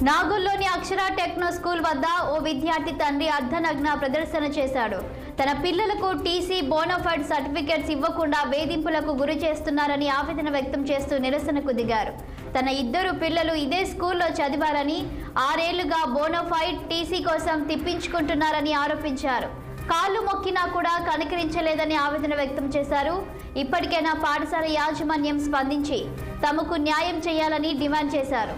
నాగూర్లోని అక్షర techno school వద్ద ఓ విద్యార్థి తండ్రి అర్ధనగ్న ప్రదర్శన చేశాడు. తన పిల్లలకు టీసీ బోనోఫైడ్ సర్టిఫికెట్స్ ఇవ్వకుండా వేధింపులకు గురి చేస్తున్నారని ఆవేదన వ్యక్తం చేస్తూ నిరసనకు దిగారు. తన ఇద్దరు పిల్లలు ఇదే స్కూల్లో చదివారని 6 ఏళ్లుగా బోనోఫైడ్ టీసీ కోసం తిప్పించుకుంటున్నారని ఆరోపించారు. కాళ్ళు మొక్కినా కూడా కనికరించలేదని ఆవేదన వ్యక్తం చేశారు. ఇప్పటికైనా పాఠశాల యాజమాన్యం స్పందించి తమకు న్యాయం చేయాలని డిమాండ్ చేశారు.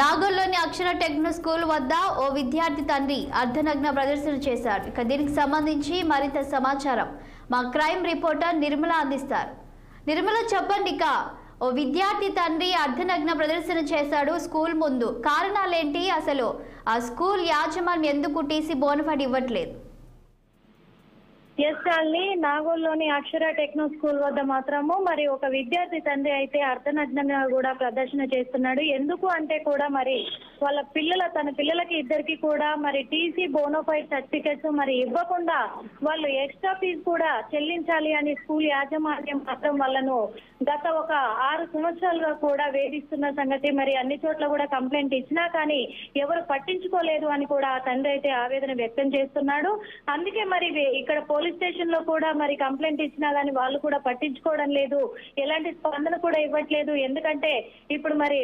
నాగూర్లోని అక్షర టెక్నో స్కూల్ వద్ద ఓ విద్యార్థి తండ్రి అర్ధనగ్న ప్రదర్శన చేశారు. ఇక దీనికి సంబంధించి మరింత సమాచారం మా క్రైమ్ రిపోర్టర్ నిర్మల అందిస్తారు. నిర్మల, చెప్పండి. ఇక ఓ విద్యార్థి తండ్రి అర్ధనగ్న ప్రదర్శన చేశాడు స్కూల్ ముందు. కారణాలేంటి? అసలు ఆ స్కూల్ యాజమాన్యం ఎందుకు టీసీ బోనఫైడ్ ఇవ్వట్లేదు? ఎస్ చాలని నాగోల్లోని అక్షర టెక్నో స్కూల్ వద్ద మాత్రము మరి ఒక విద్యార్థి తండ్రి అయితే అర్ధనగ్నంగా కూడా ప్రదర్శన చేస్తున్నాడు. ఎందుకు అంటే కూడా మరి వాళ్ళ తన పిల్లలకి ఇద్దరికి కూడా మరి టీసీ బోనోఫైడ్ సర్టిఫికెట్స్ మరి ఇవ్వకుండా వాళ్ళు ఎక్స్ట్రా ఫీజు కూడా చెల్లించాలి అని స్కూల్ యాజమాన్యం మాత్రం వాళ్ళను గత ఒక 6 సంవత్సరాలుగా కూడా వేధిస్తున్న సంగతి మరి అన్ని చోట్ల కూడా కంప్లైంట్ ఇచ్చినా కానీ ఎవరు పట్టించుకోలేదు అని కూడా ఆ తండ్రి అయితే ఆవేదన వ్యక్తం చేస్తున్నాడు. అందుకే మరి ఇక్కడ పోలీస్ స్టేషన్ లో కూడా మరి కంప్లైంట్ ఇచ్చినా గానీ వాళ్ళు కూడా పట్టించుకోవడం లేదు, ఎలాంటి స్పందన కూడా ఇవ్వట్లేదు. ఎందుకంటే ఇప్పుడు మరి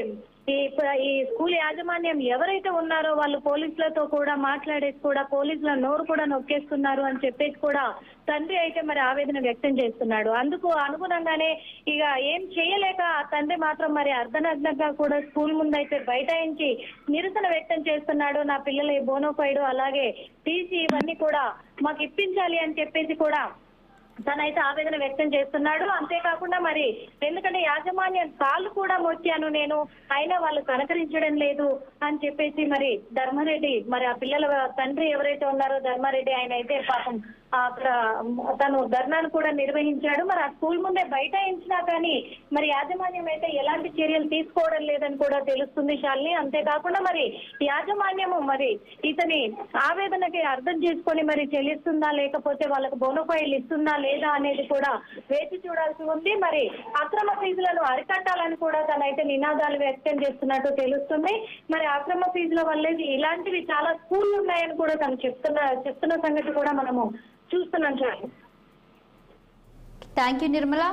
ఈ స్కూల్ యాజమాన్యం ఎవరైతే ఉన్నారో వాళ్ళు పోలీసులతో కూడా మాట్లాడేసి కూడా పోలీసుల నోరు కూడా నొక్కేస్తున్నారు అని చెప్పేసి కూడా తండ్రి అయితే మరి ఆవేదన వ్యక్తం చేస్తున్నాడు. అందుకు అనుగుణంగానే ఇక ఏం చేయలేక ఆ తండ్రి మాత్రం మరి అర్ధనగ్నంగా కూడా స్కూల్ ముందైతే బైఠాయించి నిరసన వ్యక్తం చేస్తున్నాడు. నా పిల్లల బోనోఫైడ్ అలాగే టీసీ ఇవన్నీ కూడా మాకు ఇప్పించాలి అని చెప్పేసి కూడా తనైతే ఆవేదన వ్యక్తం చేస్తున్నాడు. అంతేకాకుండా మరి ఎందుకంటే యాజమాన్యం కాళ్ళు కూడా మొక్కాను నేను, అయినా వాళ్ళు కనకరించడం లేదు అని చెప్పేసి మరి ధర్మారెడ్డి మరి ఆ పిల్లల తండ్రి ఎవరైతే ఉన్నారో ధర్మారెడ్డి ఆయన అయితే పాపం అక్కడ తను ధర్నాను కూడా నిర్వహించాడు. మరి ఆ స్కూల్ ముందే బైఠాయించినా కానీ మరి యాజమాన్యం అయితే ఎలాంటి చర్యలు తీసుకోవడం లేదని కూడా తెలుస్తుంది శాలిని. అంతేకాకుండా మరి యాజమాన్యము మరి ఇతని ఆవేదనకి అర్థం చేసుకొని మరి చెల్లిస్తుందా లేకపోతే వాళ్ళకు బోనోఫైడ్ ఇస్తుందా లేదా అనేది కూడా వేచి చూడాల్సి ఉంది. మరి అక్రమ ఫీజులను అరికట్టాలని కూడా తనైతే నినాదాలు వ్యక్తం చేస్తున్నట్టు తెలుస్తుంది. మరి అక్రమ ఫీజుల వల్లే ఇలాంటివి చాలా స్కూళ్ళు ఉన్నాయని కూడా తను చెప్తున్న సంగతి కూడా మనము చూస్తున్నాం. Thank you Nirmala.